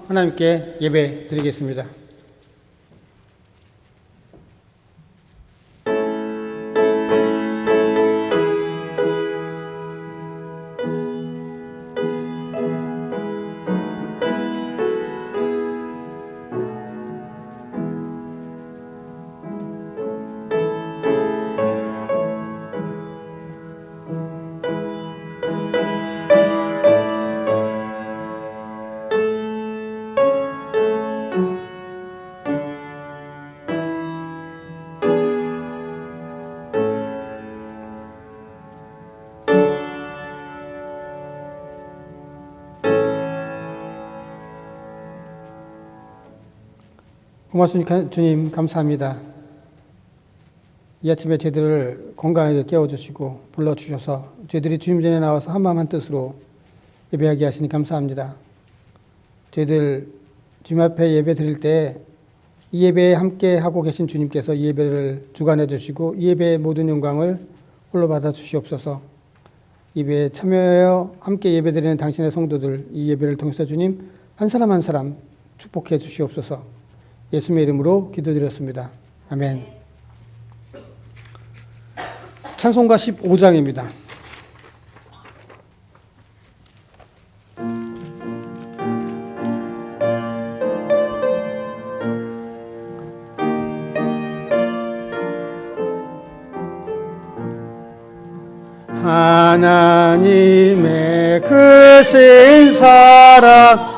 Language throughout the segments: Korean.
하나님께 예배 드리겠습니다. 고맙습니다. 주님 감사합니다. 이 아침에 저희들을 건강하게 깨워주시고 불러주셔서 저희들이 주님 전에 나와서 한마음 한뜻으로 예배하게 하시니 감사합니다. 저희들 주님 앞에 예배 드릴 때 이 예배에 함께 하고 계신 주님께서 이 예배를 주관해 주시고 이 예배의 모든 영광을 홀로 받아 주시옵소서. 예배에 참여하여 함께 예배 드리는 당신의 성도들 이 예배를 통해서 주님 한 사람 한 사람 축복해 주시옵소서. 예수님의 이름으로 기도드렸습니다. 아멘. 찬송가 15장입니다. 하나님의 크신 사랑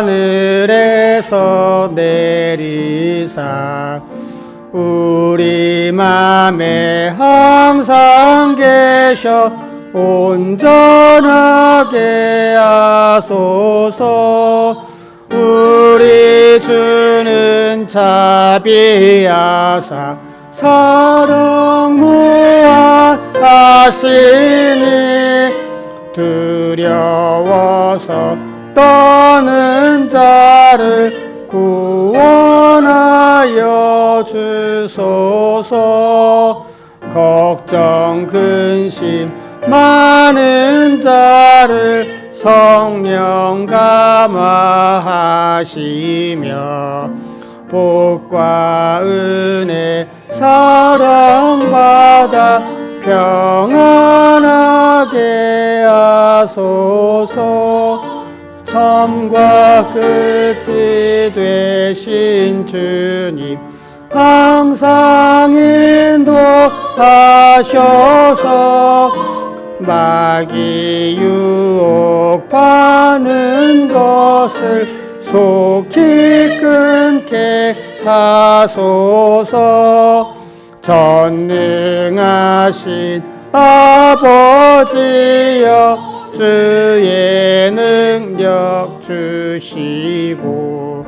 하늘에서 내리사 우리 맘에 항상 계셔 온전하게 하소서. 우리 주는 자비하사 사랑 무한하시니 두려워서 떠는 자를 구원하여 주소서. 걱정 근심 많은 자를 성령 감화하시며 복과 은혜 사랑받아 평안하게 하소서. 처음과 끝이 되신 주님 항상 인도하셔서 마귀 유혹하는 것을 속히 끊게 하소서. 전능하신 아버지여 주의 능력 주시고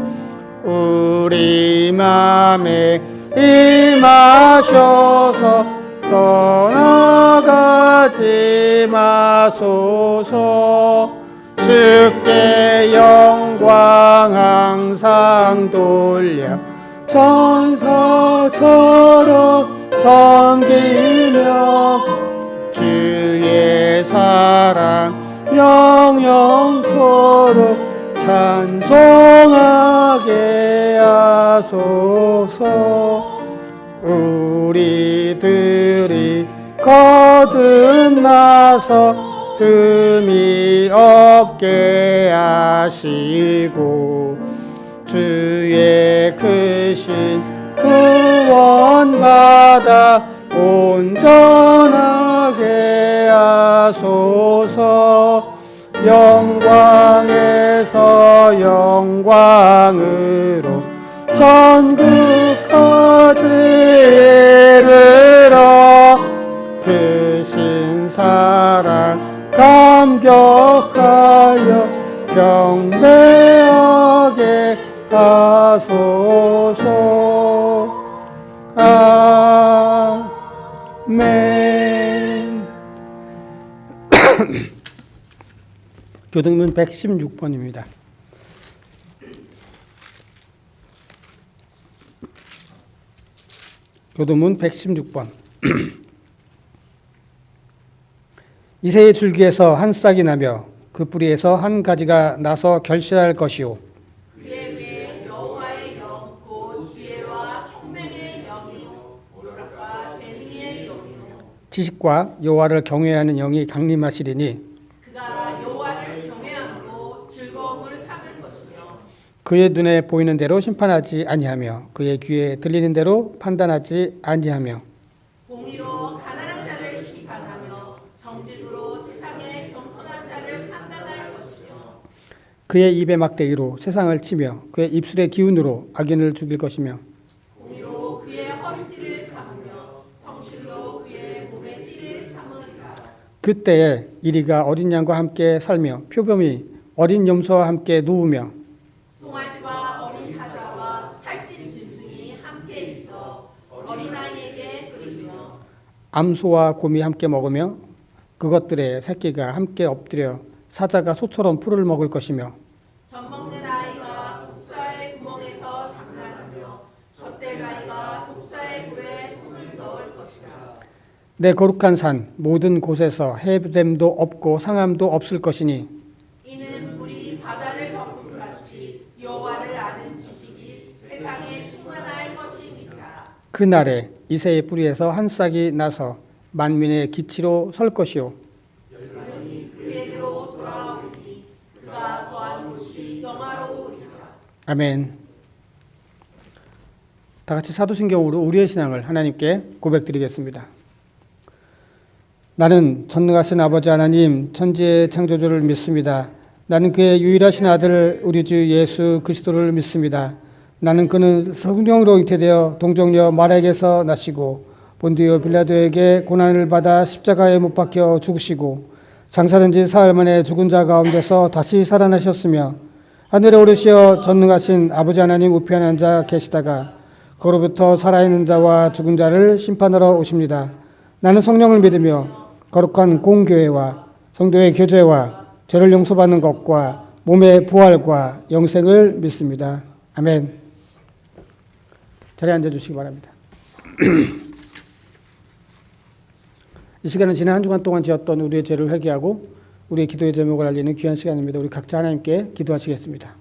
우리 맘에 임하셔서 떠나가지 마소서. 주께 영광 항상 돌려 천사처럼 섬기며 주의 사랑 영영토록 찬송하게 하소서. 우리들이 거듭나서 흠이 없게 하시고 주의 크신 구원받아 온전하게 하소서. 영광에서 영광으로 천국까지 이르러 크신 사랑 감격하여 경배하게 하소서. 아멘. 교동문 116번입니다. 교동문 116번. 이새의 줄기에서 한 싹이 나며 그 뿌리에서 한 가지가 나서 결실할 것이요 그의 위에 여호와의 영 곧 지혜와 총명의 영이요 오락과 재능의 영이요 지식과 여호와를 경외하는 영이 강림하시리니 그가 여호와를 경외함으로 즐거움을 삼을 것이며 그의 눈에 보이는 대로 심판하지 아니하며 그의 귀에 들리는 대로 판단하지 아니하며 공의로 가난한 자를 심판하며 정직으로 세상의 겸손한 자를 판단할 것이며 그의 입의 막대기로 세상을 치며 그의 입술의 기운으로 악인을 죽일 것이며 공의로 그의 허리띠를 삼으며 성실로 그의 몸의 띠를 삼으리라. 그때에 이리가 어린 양과 함께 살며 표범이 어린 염소와 함께 누우며 송아지와 어린 사자와 살찐 짐승이 함께 있어 어린아이에게 끓이며 암소와 곰이 함께 먹으며 그것들의 새끼가 함께 엎드려 사자가 소처럼 풀을 먹을 것이며 젖 먹는 아이가 독사의 구멍에서 장난하며 젖될 아이가 독사의 굴에 손을 넣을 것이라. 내 거룩한 산 모든 곳에서 해됨도 없고 상함도 없을 것이니 이는 물이 바다를 덮은 같이 여호와를 아는 지식이 세상에 충만할 것입니다. 그날에 이새의 뿌리에서 한 싹이 나서 만민의 기치로 설 것이요 그에게로 돌아오니 그가 거한 곳이 영화로우리라. 아멘. 다 같이 사도신경으로 우리의 신앙을 하나님께 고백드리겠습니다. 나는 전능하신 아버지 하나님 천지의 창조주를 믿습니다. 나는 그의 유일하신 아들 우리 주 예수 그리스도를 믿습니다. 나는 그는 성령으로 잉태되어 동정녀 마리아에게서 나시고 본디오 빌라도에게 고난을 받아 십자가에 못 박혀 죽으시고 장사된 지 사흘 만에 죽은 자 가운데서 다시 살아나셨으며 하늘에 오르시어 전능하신 아버지 하나님 우편에 앉아 계시다가 그로부터 살아있는 자와 죽은 자를 심판하러 오십니다. 나는 성령을 믿으며 거룩한 공교회와 성도의 교제와 죄를 용서받는 것과 몸의 부활과 영생을 믿습니다. 아멘. 자리에 앉아주시기 바랍니다. 이 시간은 지난 한 주간 동안 지었던 우리의 죄를 회개하고 우리의 기도의 제목을 알리는 귀한 시간입니다. 우리 각자 하나님께 기도하시겠습니다.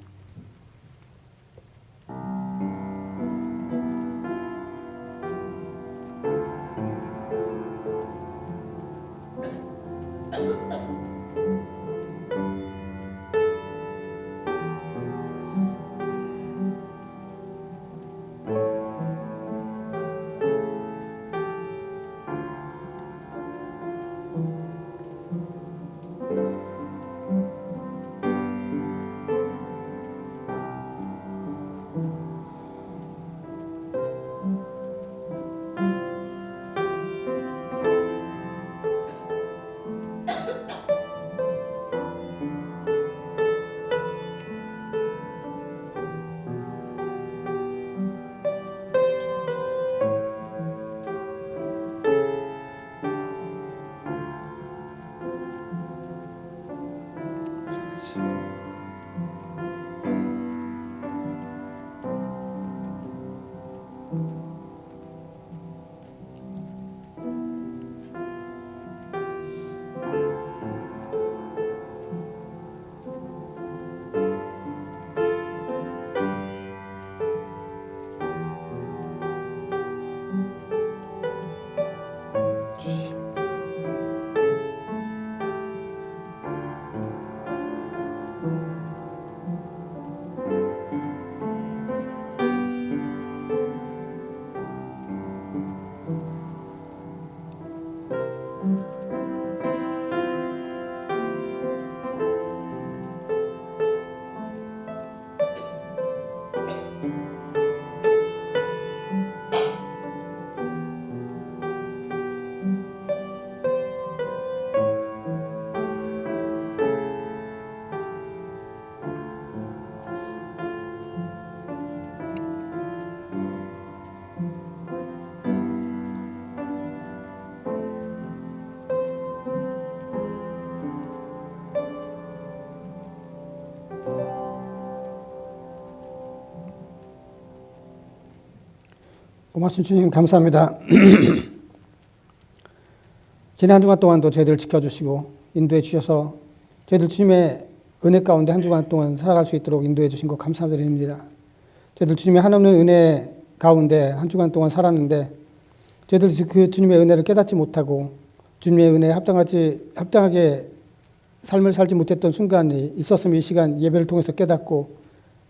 고맙습니다. 주님 감사합니다. 지난 한 주간 동안도 저희들을 지켜주시고 인도해 주셔서 저희들 주님의 은혜 가운데 한 주간 동안 살아갈 수 있도록 인도해 주신 것 감사드립니다. 저희들 주님의 한없는 은혜 가운데 한 주간 동안 살았는데 저희들 그 주님의 은혜를 깨닫지 못하고 주님의 은혜에 합당하게 삶을 살지 못했던 순간이 있었으면 이 시간 예배를 통해서 깨닫고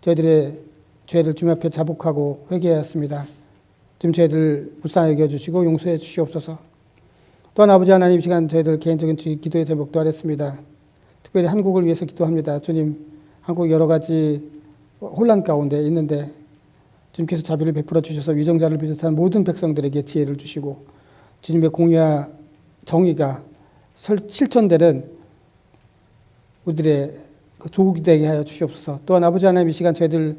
저희들의 죄를 주님 앞에 자복하고 회개하였습니다. 지금 저희들 불쌍히 여겨주시고 용서해 주시옵소서. 또한 아버지 하나님 이 시간 저희들 개인적인 기도의 제목도 하랬습니다. 특별히 한국을 위해서 기도합니다. 주님, 한국 여러 가지 혼란 가운데 있는데 주님께서 자비를 베풀어 주셔서 위정자를 비롯한 모든 백성들에게 지혜를 주시고 주님의 공의와 정의가 실천되는 우리들의 조국이 되게 하여 주시옵소서. 또한 아버지 하나님 이 시간 저희들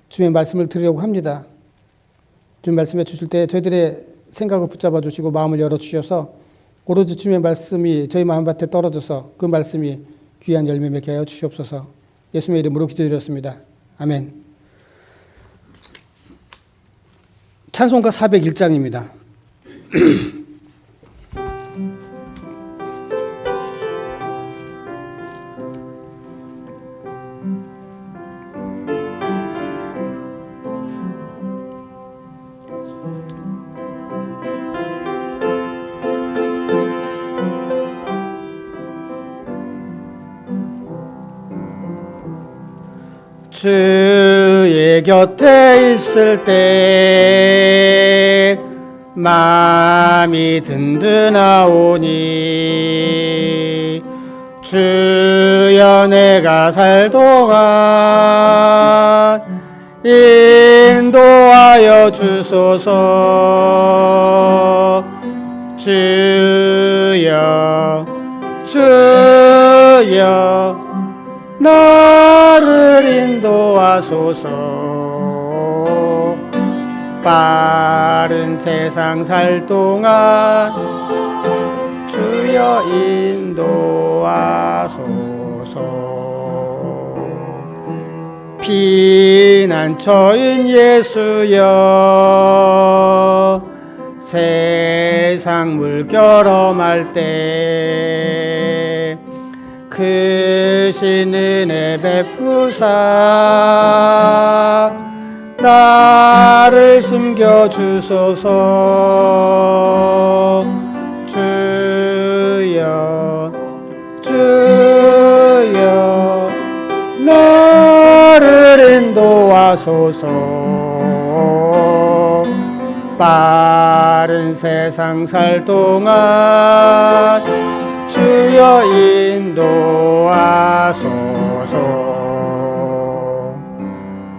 주님의 말씀을 들으려고 합니다. 주님 말씀해 주실 때 저희들의 생각을 붙잡아 주시고 마음을 열어 주셔서 오로지 주님의 말씀이 저희 마음밭에 떨어져서 그 말씀이 귀한 열매 맺게 하여 주시옵소서. 예수님의 이름으로 기도드렸습니다. 아멘. 찬송가 401장입니다. 주의 곁에 있을 때 마음이 든든하오니 주여 내가 살 동안 인도하여 주소서. 주여 주여 나를 인도하소서. 빠른 세상 살 동안 주여 인도하소서. 피난처인 예수여 세상 물결험할 때 크신 은혜 베푸사 나를 숨겨주소서. 주여 주여 나를 인도하소서. 빠른 세상 살 동안 주여 인도하소서.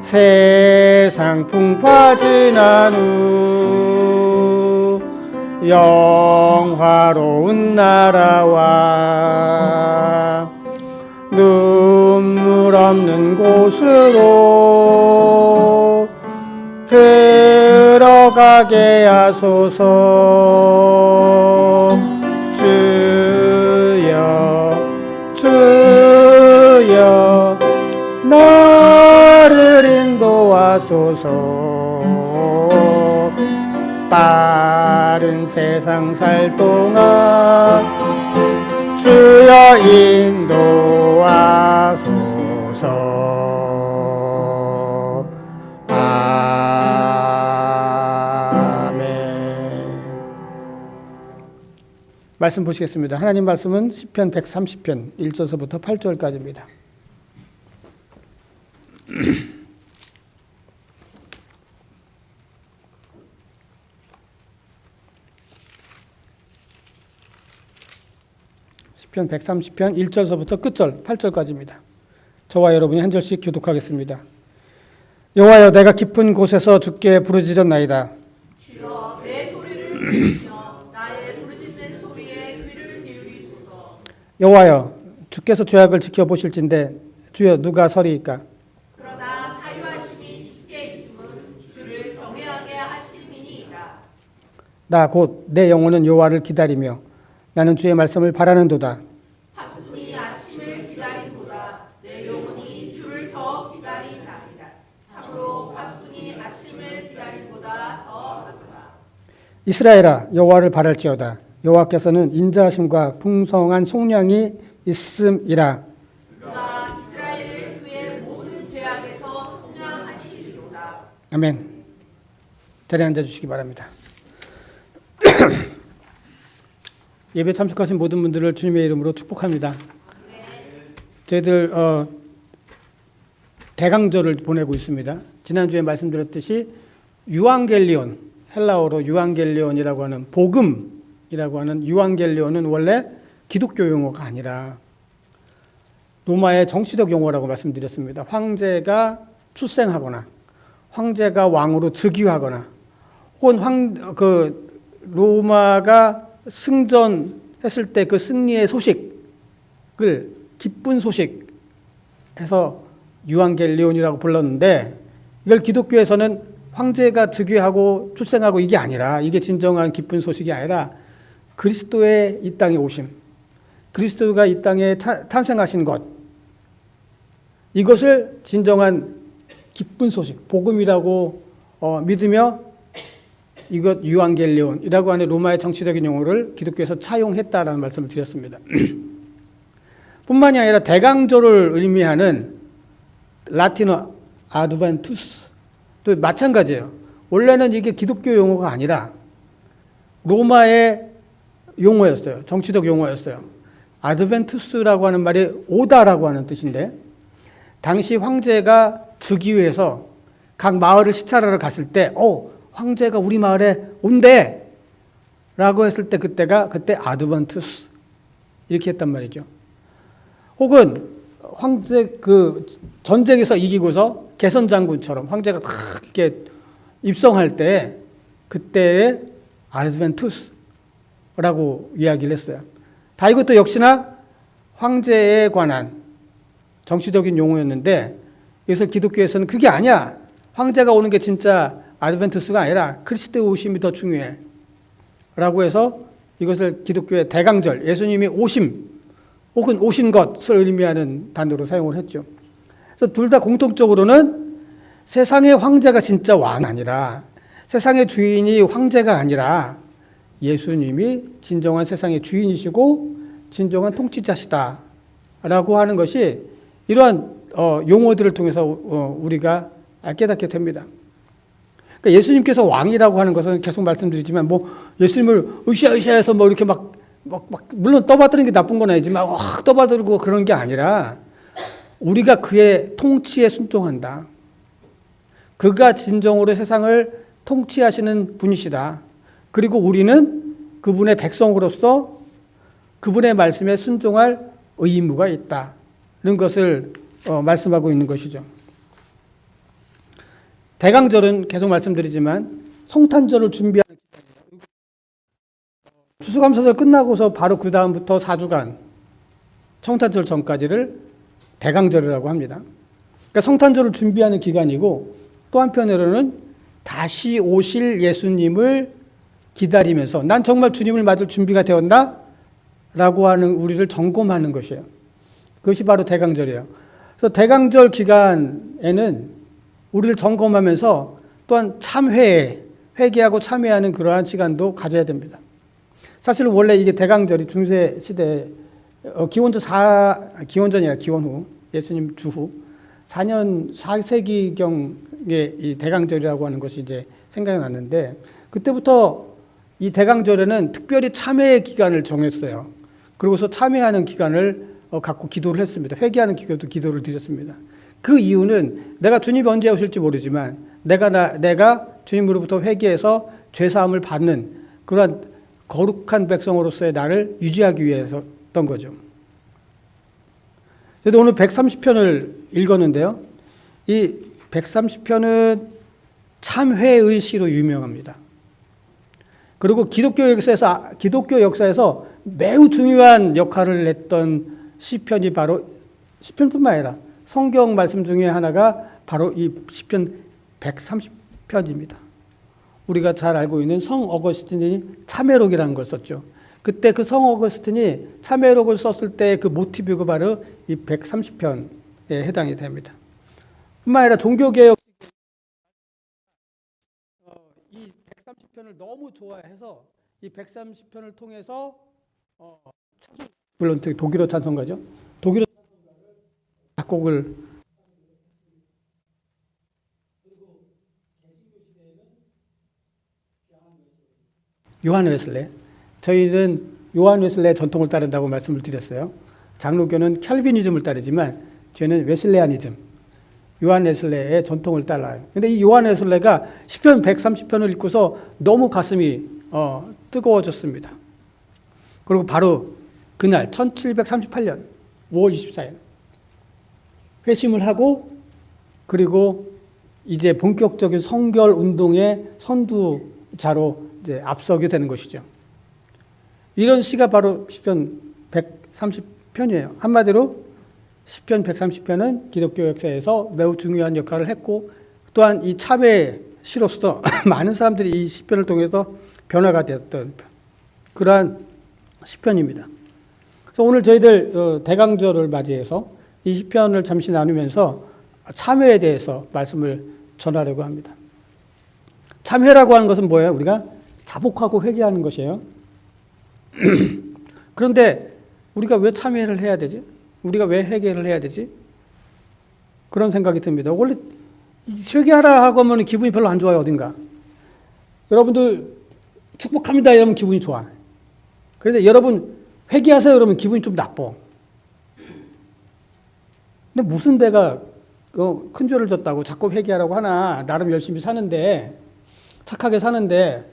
세상 풍파 지난 후 영화로운 나라와 눈물 없는 곳으로 들어가게 하소서. 주여 주여 나를 인도하소서. 빠른 세상 살 동안 주여 인도하소서. 아멘. 말씀 보시겠습니다. 하나님 말씀은 시편 130편 1절서부터 8절까지입니다. 시편 130편 1절서부터 끝절 8절까지입니다. 저와 여러분이 한 절씩 교독하겠습니다. 여호와여 내가 깊은 곳에서 주께 부르짖었나이다. 주여 내 소리를 들으시며 나의 부르짖는 소리에 귀를 기울이소서. 여호와여 주께서 죄악을 지켜보실진데 주여 누가 서리이까. 그러나 사유하심이 주께 있음은 주를 경외하게 하심이니이다. 나 곧 내 영혼은 여호와를 기다리며 나는 주의 말씀을 바라는도다. 하순이 아침을 기다림보다 내 영혼이 주를 더 기다리나이다. 참으로 하순이 아침을 기다림보다 더하도다. 이스라엘아 여호와를 바랄지어다. 여호와께서는 인자하심과 풍성한 속량이 있음이라. 그가 이스라엘을 그의 모든 죄악에서 속량하시리로다. 아멘. 자리에 앉아주시기 바랍니다. 예배 참석하신 모든 분들을 주님의 이름으로 축복합니다. 저희들 대강절을 보내고 있습니다. 지난주에 말씀드렸듯이 유앙겔리온, 헬라어로 유앙겔리온이라고 하는 복음이라고 하는 유앙겔리온은 원래 기독교 용어가 아니라 로마의 정치적 용어라고 말씀드렸습니다. 황제가 출생하거나 황제가 왕으로 즉위하거나 혹은 로마가 승전했을 때 그 승리의 소식을 기쁜 소식 해서 유앙겔리온이라고 불렀는데, 이걸 기독교에서는 황제가 즉위하고 출생하고 이게 아니라, 이게 진정한 기쁜 소식이 아니라 그리스도의 이 땅에 오심, 그리스도가 이 땅에 탄생하신 것, 이것을 진정한 기쁜 소식, 복음이라고 믿으며 이것 유앙겔리온이라고 하는 로마의 정치적인 용어를 기독교에서 차용했다라는 말씀을 드렸습니다. 뿐만이 아니라 대강조를 의미하는 라틴어 아드벤투스도 마찬가지예요. 원래는 이게 기독교 용어가 아니라 로마의 용어였어요. 정치적 용어였어요. 아드벤투스라고 하는 말이 오다라고 하는 뜻인데, 당시 황제가 즉위해서 각 마을을 시찰하러 갔을 때 황제가 우리 마을에 온대 라고 했을 때 그때 아드벤투스 이렇게 했단 말이죠. 혹은 황제 전쟁에서 이기고서 개선 장군처럼 황제가 딱 이렇게 입성할 때 그때의 아드벤투스라고 이야기를 했어요. 다 이것도 역시나 황제에 관한 정치적인 용어였는데, 그래서 기독교에서는 그게 아니야. 황제가 오는 게 진짜 아드벤투스가 아니라 그리스도의 오심이 더 중요해 라고 해서 이것을 기독교의 대강절, 예수님이 오심 혹은 오신 것을 의미하는 단어로 사용을 했죠. 그래서 둘 다 공통적으로는 세상의 황제가 진짜 왕이 아니라, 세상의 주인이 황제가 아니라 예수님이 진정한 세상의 주인이시고 진정한 통치자시다 라고 하는 것이 이러한 용어들을 통해서 우리가 깨닫게 됩니다. 그러니까 예수님께서 왕이라고 하는 것은 계속 말씀드리지만 예수님을 으쌰으쌰해서 이렇게 막 물론 떠받드는 게 나쁜 건 아니지만 확 떠받들고 그런 게 아니라 우리가 그의 통치에 순종한다. 그가 진정으로 세상을 통치하시는 분이시다. 그리고 우리는 그분의 백성으로서 그분의 말씀에 순종할 의무가 있다. 이런 것을 말씀하고 있는 것이죠. 대강절은 계속 말씀드리지만 성탄절을 준비하는 기간이에요. 추수감사절 끝나고서 바로 그 다음부터 4주간 성탄절 전까지를 대강절이라고 합니다. 그러니까 성탄절을 준비하는 기간이고, 또 한편으로는 다시 오실 예수님을 기다리면서 난 정말 주님을 맞을 준비가 되었나? 라고 하는 우리를 점검하는 것이에요. 그것이 바로 대강절이에요. 그래서 대강절 기간에는 우리를 점검하면서 또한 회개하고 참회하는 그러한 시간도 가져야 됩니다. 사실 원래 이게 대강절이 중세 시대 기원전이 아니라 기원 후, 예수님 주후 4세기경에 이 대강절이라고 하는 것이 이제 생각이 났는데, 그때부터 이 대강절에는 특별히 참회의 기간을 정했어요. 그러고서 참회하는 기간을 갖고 기도를 했습니다. 회개하는 기도를 드렸습니다. 그 이유는 내가 주님이 언제 오실지 모르지만 내가 주님으로부터 회개해서 죄사함을 받는 그러한 거룩한 백성으로서의 나를 유지하기 위해서였던 거죠. 그래도 오늘 130편을 읽었는데요. 이 130편은 참회의 시로 유명합니다. 그리고 기독교 역사에서 매우 중요한 역할을 했던 시편이 바로 시편뿐만 아니라 성경 말씀 중에 하나가 바로 이 시편 130편입니다. 우리가 잘 알고 있는 성 어거스틴이 참회록이라는 걸 썼죠. 그때 그 성 어거스틴이 참회록을 썼을 때 그 모티브가 바로 이 130편에 해당이 됩니다. 뿐만 아니라 종교개혁 이 130편을 너무 좋아해서 이 130편을 통해서 물론 독일어 찬송가죠. 독일어 작곡을 요한 웨슬레. 저희는 요한 웨슬레의 전통을 따른다고 말씀을 드렸어요. 장로교는 캘비니즘을 따르지만 저는 웨슬레아니즘, 요한 웨슬레의 전통을 따라요. 근데 이 요한 웨슬레가 시편 130편을 읽고서 너무 가슴이 뜨거워졌습니다. 그리고 바로 그날 1738년 5월 24일 회심을 하고 그리고 이제 본격적인 성결 운동의 선두자로 이제 앞서게 되는 것이죠. 이런 시가 바로 시편 130편이에요. 한마디로 시편 130편은 기독교 역사에서 매우 중요한 역할을 했고 또한 이 참회의 시로서 많은 사람들이 이 시편을 통해서 변화가 되었던 그러한 시편입니다. 그래서 오늘 저희들 대강절을 맞이해서 이 시편을 잠시 나누면서 참회에 대해서 말씀을 전하려고 합니다. 참회라고 하는 것은 뭐예요? 우리가 자복하고 회개하는 것이에요. 그런데 우리가 왜 참회를 해야 되지? 우리가 왜 회개를 해야 되지? 그런 생각이 듭니다. 원래 회개하라 하고 하면 기분이 별로 안 좋아요, 어딘가. 여러분들 축복합니다 이러면 기분이 좋아. 그런데 여러분 회개하세요 이러면 기분이 좀 나빠. 근데 무슨 내가 큰 죄를 졌다고 자꾸 회개하라고 하나. 나름 열심히 사는데, 착하게 사는데,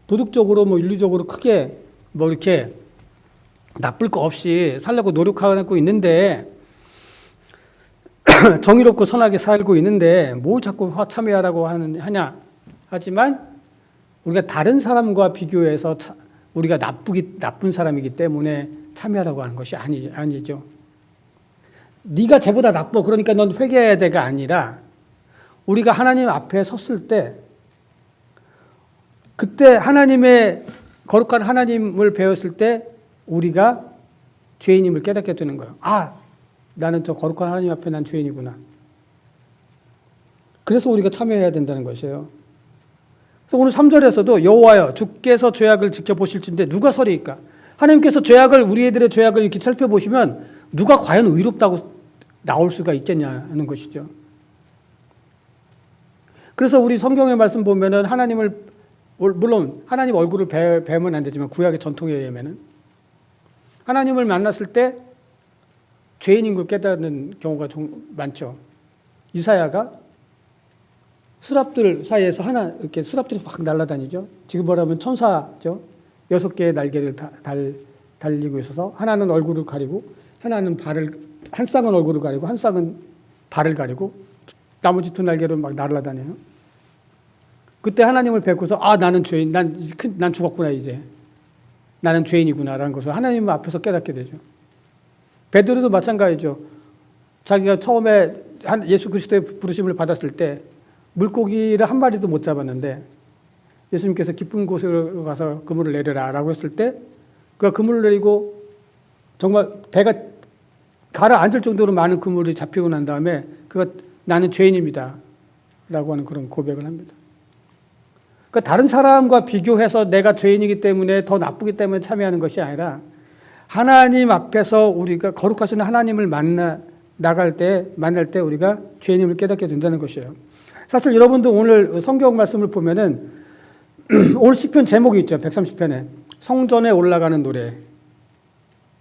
도덕적으로 윤리적으로 크게 이렇게 나쁠 거 없이 살려고 노력하고 있는데, 정의롭고 선하게 살고 있는데, 뭘 자꾸 참회하라고 하냐. 하지만, 우리가 다른 사람과 비교해서 우리가 나쁜 사람이기 때문에 참회하라고 하는 것이 아니죠. 네가 쟤보다 나빠. 그러니까 넌 회개해야 돼가 아니라 우리가 하나님 앞에 섰을 때 그때 하나님의 거룩한 하나님을 배웠을 때 우리가 죄인임을 깨닫게 되는 거예요. 아, 나는 저 거룩한 하나님 앞에 난 죄인이구나. 그래서 우리가 참여해야 된다는 것이에요. 그래서 오늘 3절에서도 여호와여 주께서 죄악을 지켜보실진데 누가 서리이까? 하나님께서 우리들의 죄악을 이렇게 살펴보시면 누가 과연 의롭다고 나올 수가 있겠냐는 것이죠. 그래서 우리 성경의 말씀 보면은 물론 하나님 얼굴을 뵈면 안 되지만 구약의 전통에 의하면은 하나님을 만났을 때 죄인인 걸 깨닫는 경우가 좀 많죠. 이사야가 스랍들 사이에서 이렇게 스랍들이 막 날아다니죠. 지금 말하면 천사죠. 6개의 날개를 달리고 있어서 하나는 얼굴을 가리고 하나는 한 쌍은 얼굴을 가리고 한 쌍은 발을 가리고 나머지 2날개로 막 날아다녀요. 그때 하나님을 뵙고서 나는 죄인, 난 죽었구나 이제. 나는 죄인이구나라는 것을 하나님 앞에서 깨닫게 되죠. 베드로도 마찬가지죠. 자기가 처음에 예수 그리스도의 부르심을 받았을 때 물고기를 한 마리도 못 잡았는데 예수님께서 깊은 곳으로 가서 그물을 내려라 라고 했을 때 그가 그물을 내리고 정말 배가 가라앉을 정도로 많은 그물이 잡히고 난 다음에 그가 나는 죄인입니다 라고 하는 그런 고백을 합니다. 그러니까 다른 사람과 비교해서 내가 죄인이기 때문에 더 나쁘기 때문에 참여하는 것이 아니라 하나님 앞에서 우리가 거룩하신 하나님을 만날 때 우리가 죄인임을 깨닫게 된다는 것이에요. 사실 여러분도 오늘 성경 말씀을 보면은 오늘 시편 제목이 있죠. 130편에 성전에 올라가는 노래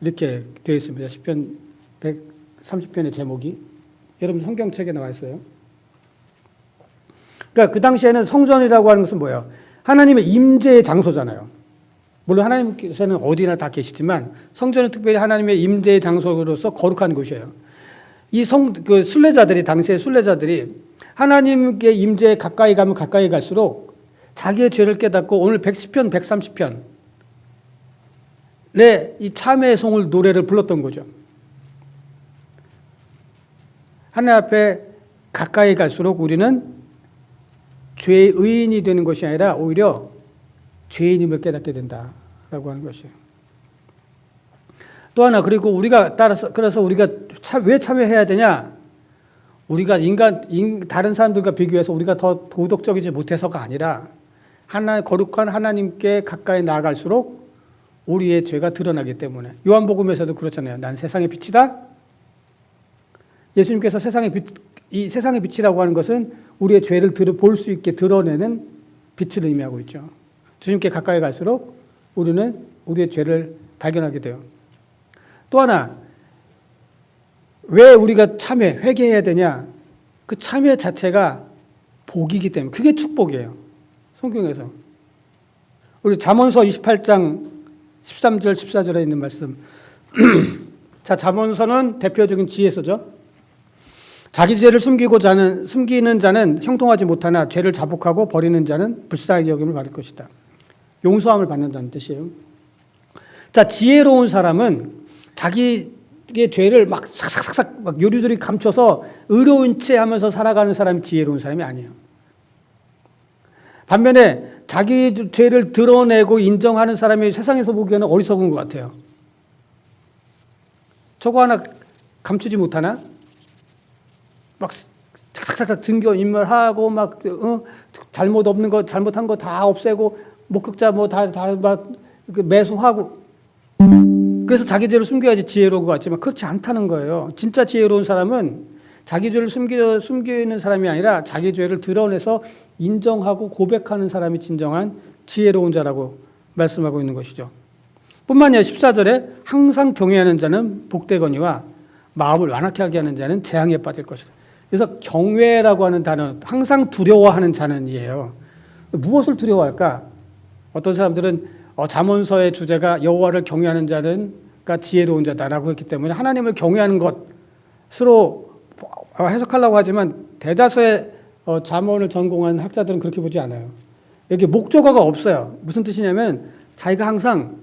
이렇게 되어 있습니다. 시편 130편의 제목이 여러분 성경책에 나와 있어요. 그러니까 그 당시에는 성전이라고 하는 것은 뭐예요? 하나님의 임재의 장소잖아요. 물론 하나님께서는 어디나 다 계시지만 성전은 특별히 하나님의 임재의 장소로서 거룩한 곳이에요. 이 순례자들이 당시의 순례자들이 하나님의 임재에 가까이 가면 가까이 갈수록 자기의 죄를 깨닫고 오늘 110편, 130편에 이 참회의 송을 노래를 불렀던 거죠. 하나님 앞에 가까이 갈수록 우리는 죄의 의인이 되는 것이 아니라 오히려 죄인임을 깨닫게 된다라고 하는 것이에요. 또 하나 그리고 그래서 우리가 왜 참여해야 되냐? 우리가 다른 사람들과 비교해서 우리가 더 도덕적이지 못해서가 아니라 거룩한 하나님께 가까이 나아갈수록 우리의 죄가 드러나기 때문에 요한복음에서도 그렇잖아요. 난 세상의 빛이다. 예수님께서 이 세상의 빛이라고 하는 것은 우리의 죄를 볼 수 있게 드러내는 빛을 의미하고 있죠. 주님께 가까이 갈수록 우리는 우리의 죄를 발견하게 돼요. 또 하나, 왜 우리가 참회, 회개해야 되냐? 그 참회 자체가 복이기 때문에, 그게 축복이에요. 성경에서. 우리 잠언서 28장 13절, 14절에 있는 말씀. 자, 잠언서는 대표적인 지혜서죠. 자기 죄를 숨기는 자는 형통하지 못하나 죄를 자복하고 버리는 자는 불쌍하게 여김을 받을 것이다. 용서함을 받는다는 뜻이에요. 자, 지혜로운 사람은 자기의 죄를 막 삭삭삭삭 막 요리조리 감춰서 의로운 채 하면서 살아가는 사람이 지혜로운 사람이 아니에요. 반면에 자기 죄를 드러내고 인정하는 사람이 세상에서 보기에는 어리석은 것 같아요. 저거 하나 감추지 못하나? 막 착착착 증거 인멸하고 막 잘못한 거 다 없애고 목격자 뭐 다 막 매수하고, 그래서 자기 죄를 숨겨야지 지혜로운 것 같지만 그렇지 않다는 거예요. 진짜 지혜로운 사람은 자기 죄를 숨기는 사람이 아니라 자기 죄를 드러내서 인정하고 고백하는 사람이 진정한 지혜로운 자라고 말씀하고 있는 것이죠. 뿐만 아니라 14절에 항상 경외하는 자는 복되거니와 마음을 완악하게 하게 하는 자는 재앙에 빠질 것이다. 그래서 경외라고 하는 단어는 항상 두려워하는 자는이에요. 무엇을 두려워할까? 어떤 사람들은 잠언서의 주제가 여호와를 경외하는 자는 지혜로운 자다라고 했기 때문에 하나님을 경외하는 것으로 해석하려고 하지만 대다수의 잠언을 전공한 학자들은 그렇게 보지 않아요. 여기 목적어가 없어요. 무슨 뜻이냐면 자기가 항상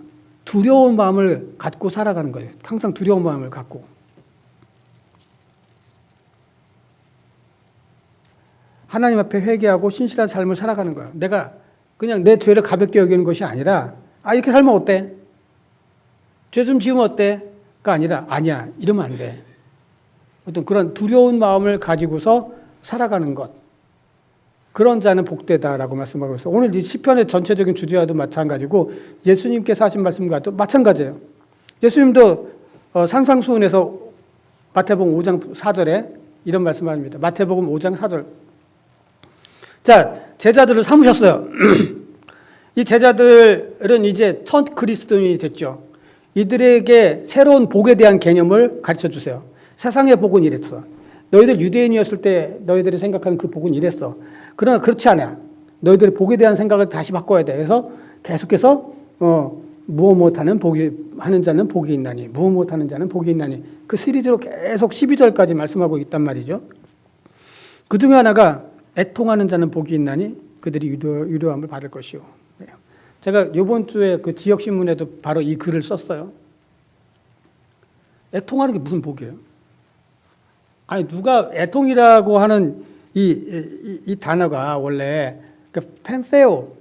두려운 마음을 갖고 살아가는 거예요. 항상 두려운 마음을 갖고. 하나님 앞에 회개하고 신실한 삶을 살아가는 거예요. 내가 그냥 내 죄를 가볍게 여기는 것이 아니라 이렇게 살면 어때? 죄 좀 지으면 어때?가 아니라 아니야, 이러면 안 돼. 어떤 그런 두려운 마음을 가지고서 살아가는 것. 그런 자는 복되다라고 말씀하고 있어요. 오늘 이 시편의 전체적인 주제와도 마찬가지고 예수님께서 하신 말씀과도 마찬가지예요. 예수님도 산상수훈에서 마태복음 5장 4절에 이런 말씀을 합니다. 마태복음 5장 4절. 자, 제자들을 삼으셨어요. 이 제자들은 이제 첫 그리스도인이 됐죠. 이들에게 새로운 복에 대한 개념을 가르쳐 주세요. 세상의 복은 이랬어. 너희들 유대인이었을 때 너희들이 생각하는 그 복은 이랬어. 그러나 그렇지 않아. 너희들의 복에 대한 생각을 다시 바꿔야 돼. 그래서 계속해서 무엇 못하는 하는 자는 복이 있나니, 무엇 못하는 자는 복이 있나니, 그 시리즈로 계속 12절까지 말씀하고 있단 말이죠. 그 중에 하나가 애통하는 자는 복이 있나니 그들이 유료함을 받을 것이요. 제가 이번 주에 그 지역신문에도 바로 이 글을 썼어요. 애통하는 게 무슨 복이에요? 아니, 누가 애통이라고 하는 이 단어가 원래 펜세오,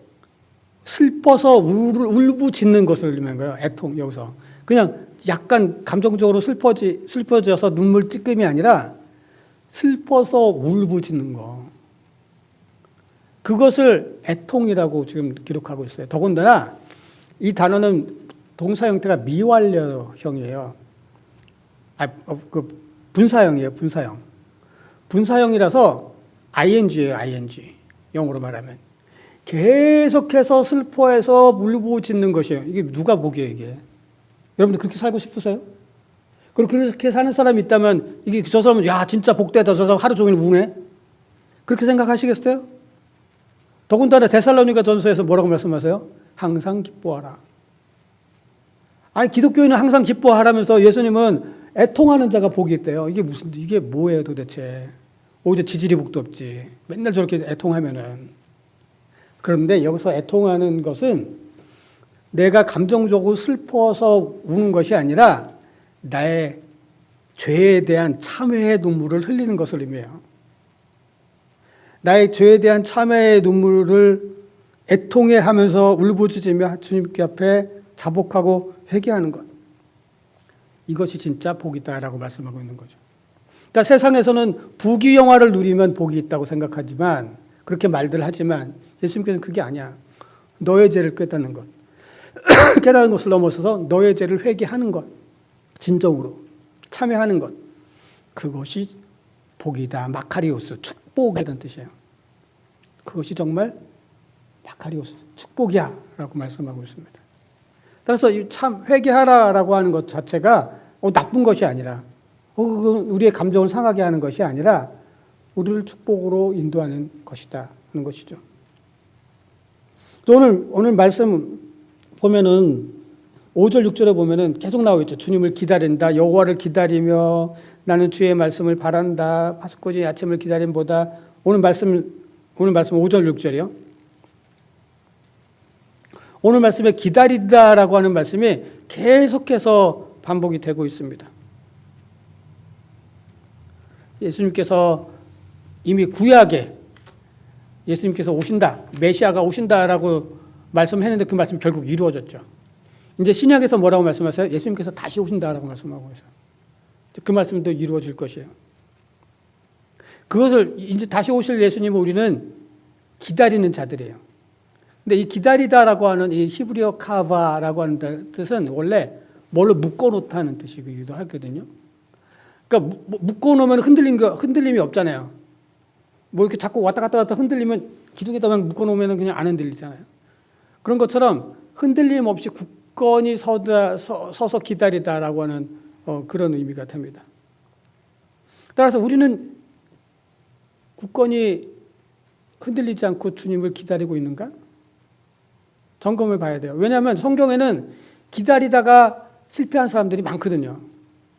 슬퍼서 울부짖는 것을 의미하는 거예요. 애통, 여기서. 그냥 약간 감정적으로 슬퍼져서 눈물 찔끔이 아니라 슬퍼서 울부짖는 거. 그것을 애통이라고 지금 기록하고 있어요. 더군다나 이 단어는 동사 형태가 미완료형이에요. 분사형이에요, 분사형. 분사형이라서 ing예요, ing. 영어로 말하면. 계속해서 슬퍼해서 울부짖는 것이에요. 이게 누가 보기에 이게. 여러분들 그렇게 살고 싶으세요? 그리고 그렇게 사는 사람이 있다면 이게 저 사람은 야 진짜 복되다, 저 사람 하루 종일 우네. 그렇게 생각하시겠어요? 더군다나 데살로니가 전서에서 뭐라고 말씀하세요? 항상 기뻐하라. 아니, 기독교인은 항상 기뻐하라면서 예수님은 애통하는 자가 복이 있대요. 이게 뭐예요 도대체? 오히려 지지리 복도 없지. 맨날 저렇게 애통하면은. 그런데 여기서 애통하는 것은 내가 감정적으로 슬퍼서 우는 것이 아니라 나의 죄에 대한 참회의 눈물을 흘리는 것을 의미해요. 나의 죄에 대한 참회의 눈물을 애통해 하면서 울부짖으며 주님께 앞에 자복하고 회개하는 것. 이것이 진짜 복이다라고 말씀하고 있는 거죠. 그러니까 세상에서는 부귀영화를 누리면 복이 있다고 생각하지만, 그렇게 말들 하지만 예수님께서는 그게 아니야. 너의 죄를 깨닫는 것. 깨닫는 것을 넘어서서 너의 죄를 회개하는 것. 진정으로 참회하는 것. 그것이 복이다. 마카리오스, 축복이라는 뜻이에요. 그것이 정말 마카리오스, 축복이야 라고 말씀하고 있습니다. 따라서 참 회개하라라고 하는 것 자체가 나쁜 것이 아니라 우리의 감정을 상하게 하는 것이 아니라 우리를 축복으로 인도하는 것이다 하는 것이죠. 또 오늘 말씀 보면은 5절 6절에 보면은 계속 나와 있죠. 주님을 기다린다. 여호와를 기다리며 나는 주의 말씀을 바란다. 파수꾼이 아침을 기다림보다 오늘 말씀 5절 6절이요. 오늘 말씀에 기다리다라고 하는 말씀이 계속해서 반복이 되고 있습니다. 예수님께서 이미 구약에 예수님께서 오신다, 메시아가 오신다라고 말씀했는데 그 말씀이 결국 이루어졌죠. 이제 신약에서 뭐라고 말씀하세요? 예수님께서 다시 오신다라고 말씀하고 있어요. 그 말씀도 이루어질 것이에요. 그것을 이제 다시 오실 예수님을 우리는 기다리는 자들이에요. 근데 이 기다리다라고 하는 이 히브리어 카바라고 하는 뜻은 원래 뭘로 묶어놓다는 뜻이기도 하거든요. 그러니까 묶어놓으면 흔들림이 없잖아요. 뭐 이렇게 자꾸 왔다 갔다 흔들리면 기둥에다만 묶어놓으면 그냥 안 흔들리잖아요. 그런 것처럼 흔들림 없이 굳건히 서서 기다리다라고 하는 그런 의미가 됩니다. 따라서 우리는 굳건히 흔들리지 않고 주님을 기다리고 있는가? 점검을 봐야 돼요. 왜냐하면 성경에는 기다리다가 실패한 사람들이 많거든요.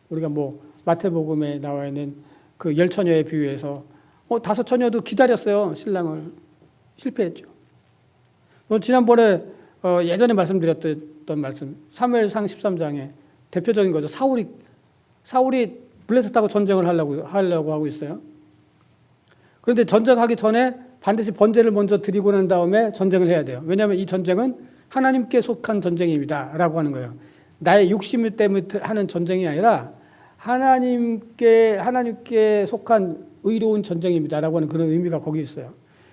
우리가 뭐 마태복음에 나와 있는 그 10처녀에 비유해서 5처녀도 기다렸어요. 신랑을. 실패했죠. 지난번에 예전에 말씀드렸던 말씀 사무엘상 13장에 대표적인 거죠. 사울이 블레셋하고 전쟁을 하려고 하고 있어요. 그런데 전쟁하기 전에 반드시 번제를 먼저 드리고 난 다음에 전쟁을 해야 돼요. 왜냐하면 이 전쟁은 하나님께 속한 전쟁입니다 라고 하는 거예요. 나의 욕심 때문에 하는 전쟁이 아니라 하나님께 속한 의로운 전쟁입니다 라고 하는 그런 의미가 거기 있어요.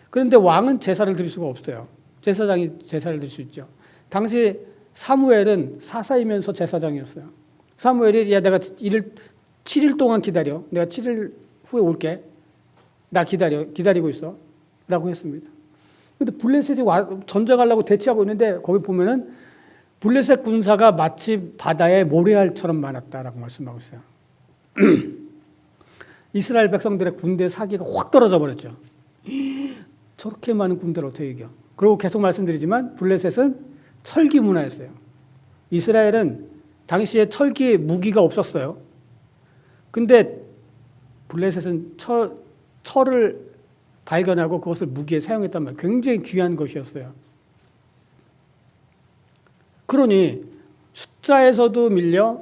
그런데 왕은 제사를 드릴 수가 없어요. 제사장이 제사를 드릴 수 있죠. 당시 사무엘은 사사이면서 제사장이었어요. 사무엘이 내가 7일 동안 기다려. 내가 7일 후에 올게. 나 기다리고 있어. 라고 했습니다. 근데 블레셋이 전쟁하려고 대치하고 있는데 거기 보면은 블레셋 군사가 마치 바다에 모래알처럼 많았다라고 말씀하고 있어요. 이스라엘 백성들의 군대 사기가 확 떨어져 버렸죠. 저렇게 많은 군대를 어떻게 이겨? 그리고 계속 말씀드리지만 블레셋은 철기 문화였어요. 이스라엘은 당시에 철기 무기가 없었어요. 근데 블레셋은 철을 발견하고 그것을 무기에 사용했단 말이에요. 굉장히 귀한 것이었어요. 그러니 숫자에서도 밀려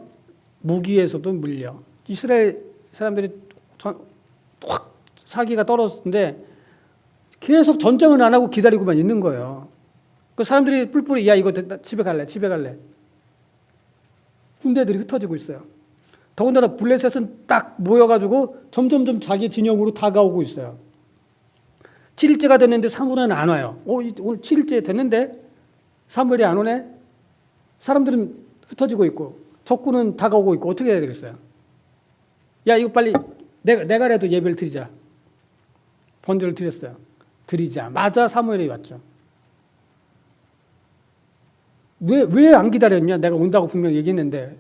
무기에서도 밀려 이스라엘 사람들이 확 사기가 떨어졌는데 계속 전쟁을 안 하고 기다리고만 있는 거예요. 그 사람들이 뿔뿔이 야 이거 집에 갈래. 군대들이 흩어지고 있어요. 더군다나 블레셋은 딱 모여가지고 점점점 자기 진영으로 다가오고 있어요. 7일째가 됐는데 사무엘은 안 와요. 오늘 7일째 됐는데 사무엘이 안 오네? 사람들은 흩어지고 있고 적군은 다가오고 있고 어떻게 해야 되겠어요? 야 이거 빨리 내가라도 예배를 드리자. 번제를 드렸어요. 드리자마자 사무엘이 왔죠. 왜 안 기다렸냐? 내가 온다고 분명히 얘기했는데